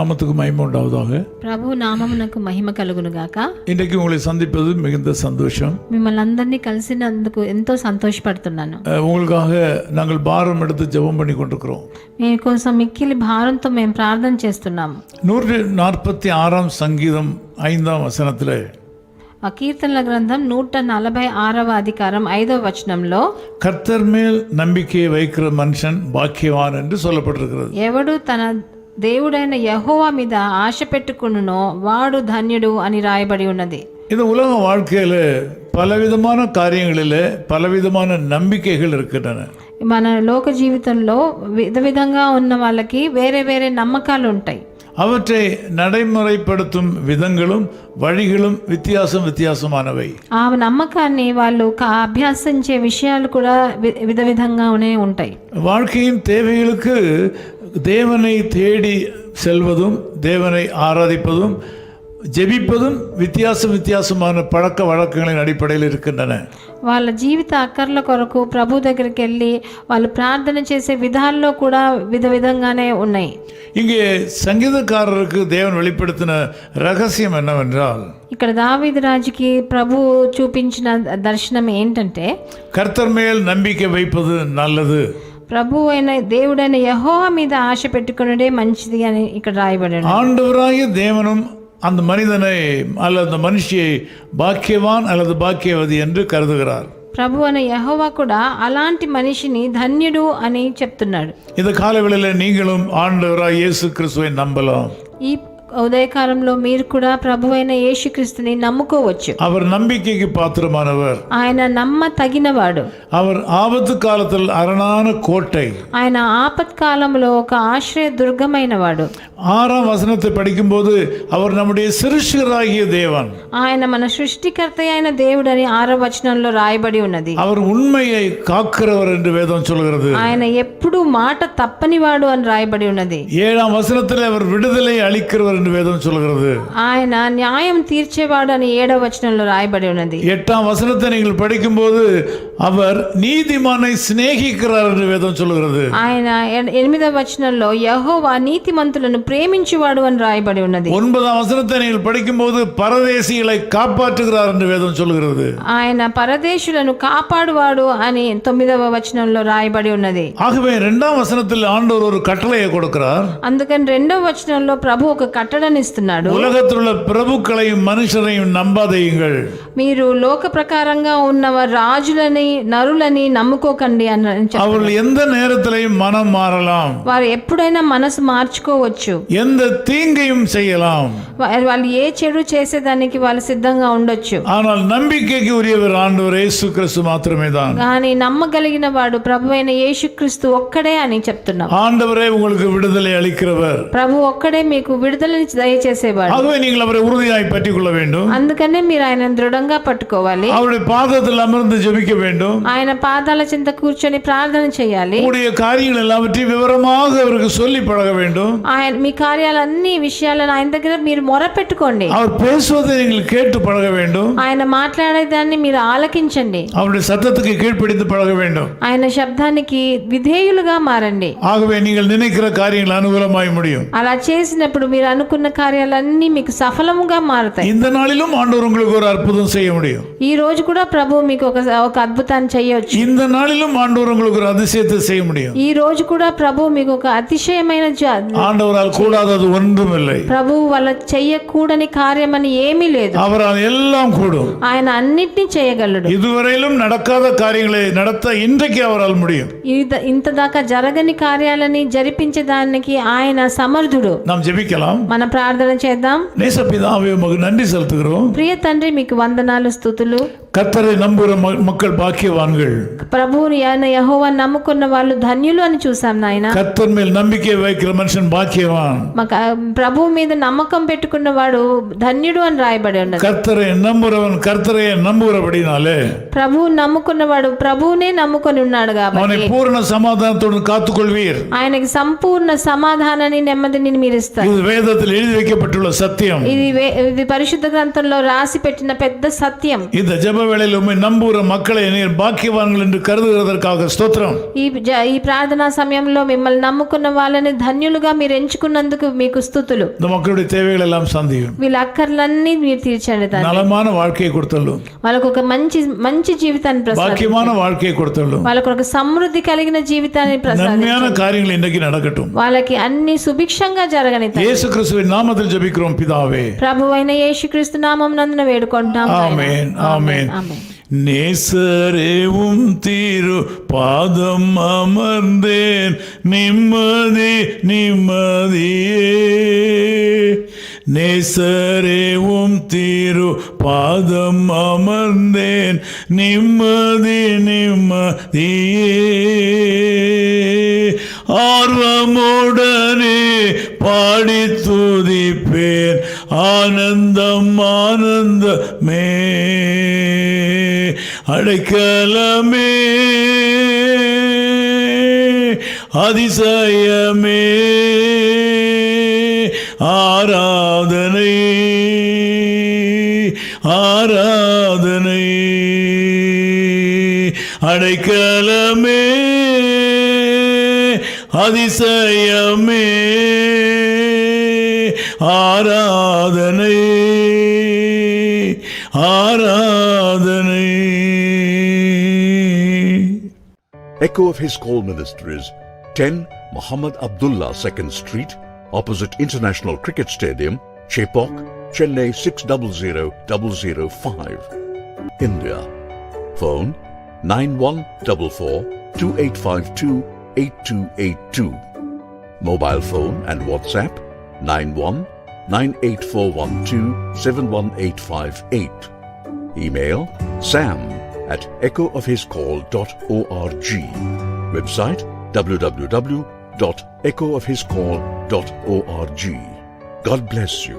நாமத்துக்கு மகிமை உண்டாவதாக. ప్రభు నామమునకు మహిమ కలుగును గాక. இன்றைக்கு உங்களை சந்திப்பது மிகுந்த சந்தோஷம். మిమ్మల్ని అందరినీ కలిసినందుకు ఎంతో సంతోషపడుతున్నాను. உங்களுக்காக நாங்கள் பாரம் எடுத்து ஜெபம் பண்ணி கொண்டிருக்கிறோம். మీకోసం మిక్కిలి భారంతో మేము ప్రార్థన చేస్తున్నాము. 146 சங்கீதம் 5ஆம் வசனத்திலே ఆ కీర్తనల గ్రంథం 146వ అధికారం 5వ వచనంలో கர்த்தர் மேல் நம்பிக்கை வைக்கிற மனுஷன் பாக்கியவான் என்று சொல்லப்பட்டிருக்கிறது. ఎవడు తన దేవుడైన యెహోవా మీద ఆశ పెట్టుకునునో వాడు ధన్యుడు అని రాయబడి ఉన్నది. இந்த உலக வாழ்க்கையில பலவிதமான காரியங்களிலே பலவிதமான நம்பிக்கைகள் இருக்கின்றன. మన లోక జీవితంలో విధంగా ఉన్న వాళ్ళకి వేరే వేరే నమ్మకాలు ఉంటాయి. அவற்றை நடைமுறைப்படுத்தும் விதங்களும் வழிகளும் வித்தியாசமானவை. ఆ నమ్మకాన్ని వాళ్ళు అభ్యాసించే విషయాలు కూడా విధంగానే ఉంటాయి. வாழ்க்கையின் தேவைகளுக்கு தேவனை தேடி செல்வதும் தேவனை ஆராதிப்பதும் ஜெபிப்பதும் வித்தியாசமான பழக்க வழக்கங்களின் அடிப்படையில் இருக்கின்றன. వాళ్ళ జీవిత అక్కర్ల కొరకు ప్రభు దగ్గరికి వెళ్ళి వాళ్ళు ప్రార్థన చేసే విధాల్లో కూడా విధంగానే ఉన్నాయి. இங்கே சங்கீதக்காரருக்கு தேவன் வெளிப்படுத்தின ரகசியம் என்னவென்றால், ఇక్కడ దావీదు రాజుకి ప్రభు చూపించిన దర్శనం ఏంటంటే, கர்த்தர் மேல் நம்பிக்கை வைப்பது நல்லது, ప్రభు అయిన దేవుడైన యెహోవా మీద ఆశ పెట్టుకున్నదే మంచిది అని ఇక్కడ రాయబడింది. ஆண்டவராகிய தேவனும் அந்த மனிதனை அல்லது அந்த மனுஷியை பாக்கியவான் அல்லது பாக்கியவதி என்று கருதுகிறார். ప్రభు అనే యెహోవా కూడా అలాంటి మనిషిని ధన్యుడు అని చెప్తున్నాడు. இந்த காலவெளியில நீங்களும் ஆண்டவராகிய இயேசு கிறிஸ்துவை நம்பலாம். ఈ ఉదయకాలంలో మీరు కూడా ప్రభు అయిన యేసుక్రీస్తుని నమ్ముకోవచ్చు. அவர் நம்பிக்கைக்கு பாத்திரமானவர். ఆయన నమ్మ తగినవాడు. அவர் ஆபத்து காலத்தில் அரணான கோட்டை. ఆయన ఆపత్కాలంలో ఒక ఆశ్రయ దుర్గమైన వాడు. 6ஆம் வசனத்தை படிக்கும்போது அவர் நம்முடைய சிருஷ்டிகராகிய தேவன். ఆయన మన సృష్టికర్త అయిన దేవుడని 6వ వచనంలో రాయబడి ఉన్నది. அவர் உண்மையை காக்கிறவர் என்று வேதம் சொல்கிறது. ఆయన ఎప్పుడు మాట తప్పనివాడు అని రాయబడి ఉన్నది. 7ஆம் வசனத்தில் அவர் விடுதலை அளிக்கிறவர் என்று வேதம் சொல்கிறது. ఆయన న్యాయం తీర్చేవాడు అని 7వ వచనంలో రాయబడి ఉన్నది. 8ஆம் వசனத்தை நீங்கள் படிக்கும்போது அவர் நீதிமானை சிநேகிக்கிறார் என்று வேதம் சொல்கிறது. ఆయన 8వ వచనంలో యెహోవా నీతిమంతులను ప్రేమించువాడు అని రాయబడి ఉన్నది. 9ஆம் వசனத்தை நீங்கள் படிக்கும்போது பரதேசிகளை காப்பாற்றுகிறார் என்று வேதம் சொல்கிறது. ఆయన పరదేశులను కాపాడువాడు అని 9వ వచనంలో రాయబడి ఉన్నది. ஆகவே 2ஆம் వசனத்தில் ஆண்டவர் ஒரு கட்டளையை கொடுக்கிறார். అందుకని 2వ వచనంలో ప్రభు ఒక కట్టడనిస్తున్నాడు. உலகத்தில் உள்ள பிரபுக்களையும் மனுஷரையும் நம்பாதீங்கள். మీరు లోక ప్రకారంగా ఉన్న రాజులని నరులని నమ్ముకోకండి అని. அவர்கள் எந்த நேரத்திலையும் மனம் மாறலாம். వారు ఎప్పుడైనా మనసు మార్చుకోవచ్చు. எந்த தீங்கையும் செய்யலாம். వాళ్ళు ఏ చెడు చేసేదానికి వాళ్ళు సిద్ధంగా ఉండొచ్చు. ஆனால் நம்பிக்கைக்கு உரியவர் ஆண்டவர் இயேசு கிறிஸ்து மாத்திரமே தான். కానీ నమ్మగలిగిన వాడు ప్రభువైన యేసుక్రీస్తు ఒక్కడే అని చెప్తున్నాం. ஆண்டவரே உங்களுக்கு விடுதலை அளிக்கிறவர். ప్రభు ఒక్కడే మీకు విడుదలని దయచేసేవాడు. ஆகவே நீங்கள் அவரை உறுதியாய் பற்றிக் கொள்ள வேண்டும். అందుకనే మీరు ఆయన దృఢంగా పట్టుకోవాలి. அவருடைய பாதத்தில் அமர்ந்து ஜெபிக்க வேண்டும். ఆయన పాదాల చింత కూర్చొని ప్రార్థన చేయాలి. உங்களுடைய காரியங்கள் எல்லாவற்றையும் விவரமாக அவருக்கு சொல்லி பழக வேண்டும். ఆయన మీ కార్యాలన్నీ విషయాలను ఆయన దగ్గర మీరు మొరపెట్టుకోండి. அவர் பேசுவதை நீங்கள் கேட்டு பழக வேண்டும். ఆయన మాట్లాడేదాన్ని మీరు ఆలకించండి. அவருடைய சத்தத்துக்கு கீழ்ப்படிந்து பழக வேண்டும். ఆయన శబ్దానికి విధేయులుగా మారండి. ஆகவே நீங்கள் நினைக்கிற காரியங்கள் அனுகூலமாய் முடியும். అలా చేసినప్పుడు మీరు అనుకున్న కార్యాలన్నీ మీకు సఫలముగా మారుతాయి. இந்த நாளிலும் ஆண்டவர் உங்களுக்கு ஒரு அற்புதம் செய்ய முடியும். ఈ రోజు కూడా ప్రభు మీకు ఒక అద్భుతాన్ని చేయొచ్చు. இந்த நாளிலும் ஆண்டவர் உங்களுக்கு ஒரு அதிசயத்தை செய்ய முடியும். ఈ రోజు కూడా ప్రభు మీకు ఒక అతిశయమైన ஆண்டவரால் கூடாதது ஒன்றுமில்லை. ప్రభు వాళ్ళ చెయ్యకూడని కార్యమని ఏమీ లేదు. அவரால் எல்லாம் கூடும். ఆయన అన్నిటినీ చేయగలడు. இதுவரையிலும் நடக்காத காரியங்களை நடத்த இன்றைக்கு அவரால் முடியும். ఇంత దాకా జరగని కార్యాలని జరిపించడానికి ఆయన సమర్థుడు. நாம் జెபிக்கலாம். మన ప్రార్థన చేద్దాం. நேசபிதாவே உமக்கு நன்றி செலுத்துகிறோம். ప్రియ తండ్రి మీకు వందనాలు స్తుతులు. கர்த்தரை நம்புகிற மக்கள் பாக்கியவான்கள். ప్రభువుని ఆయన యెహోవా నమ్ముకున్న వాళ్ళు ధన్యులు అని చూసాం నాయన. கர்த்தர் மேல் நம்பிக்கை வைக்கிற மனுஷன் பாக்கியவான். ప్రభు మీద నమ్మకం పెట్టుకున్న వాడు ధన్యుడు అని రాయబడి ఉన్నది. கர்த்தரை நம்புறவன் கர்த்தரையே நம்புகிறபடினாலே ప్రభువు నమ్ముకున్నవాడు ప్రభువునే నమ్ముకొని ఉన్నాడు కాబట్టి அவனை பூரண சமாதானத்துடன் காத்துக்கொள்வீர். ఆయనకి సంపూర్ణ సమాధానాన్ని నెమ్మదిని మీరు ఇస్తారు. இது வேதத்தில் எழுதி வைக்கப்பட்டுள்ள சத்தியம். ఇది పరిశుద్ధ గ్రంథంలో రాసి పెట్టిన పెద్ద సత్యం. இந்த ஜெப வேளையில் உம்மை நம்புகிற மக்களை நீர் பாக்கியவான்கள் என்று கருதுகிறதற்காக ஸ்தோத்திரம். ఈ ప్రార్థనా సమయంలో మిమ్మల్ని నమ్ముకున్న వాళ్ళని ధన్యులుగా మీరు ఎంచుకున్న ఉన్నందుకు మీకు స్తుతులు. இந்த மக்களுடைய தேவைகள் எல்லாம் சந்தியும். వీళ్ళ అక్కర్లన్నీ మీరు తీర్చండి తండ్రి. நலமான வாழ்க்கையை கொடுத்தள்ளும். వాళ్ళకు ఒక మంచి జీవితాన్ని ప్రసాదించండి. பாக்கியமான வாழ்க்கையை கொடுத்தள்ளும். వాళ్ళకు ఒక సమృద్ధి కలిగిన జీవితాన్ని ప్రసాదించండి. நன்மையான காரியங்கள் இன்றைக்கு நடக்கட்டும். వాళ్ళకి అన్ని సుభిక్షంగా జరగని తండ్రి. இயேசு கிறிஸ்துவின் நாமத்தில் ஜெபிக்கிறோம் பிதாவே. ప్రభువైన యేసుక్రీస్తు నామమునందున వేడుకుంటున్నాం. ஆமென் ஆமென். நேசரேவும் திரு பாதம் அமர்ந்தேன் நிம்மதி நிம்மதியே. நேசரேவும் திரு பாதம் அமர்ந்தேன் நிம்மதி நிம்மதியே. ஆர்வமுடனே பாடி துதிப்பேன் ஆனந்தம் ஆனந்தமே. அடைக்கலமே அதிசயமே ஆராதனை ஆராதனை. அடைக்கலமே அதிசயமே ஆராதனை ஆராதனை. Echo of His Call Ministries, 10 Muhammad Abdullah 2nd Street, opposite International Cricket Stadium, Chepauk, Chennai 600005, India. Phone 914428528282. Mobile phone and WhatsApp 919841271858. Email sam@echoofhiscall.org. Website www.echoofhiscall.org. God bless you.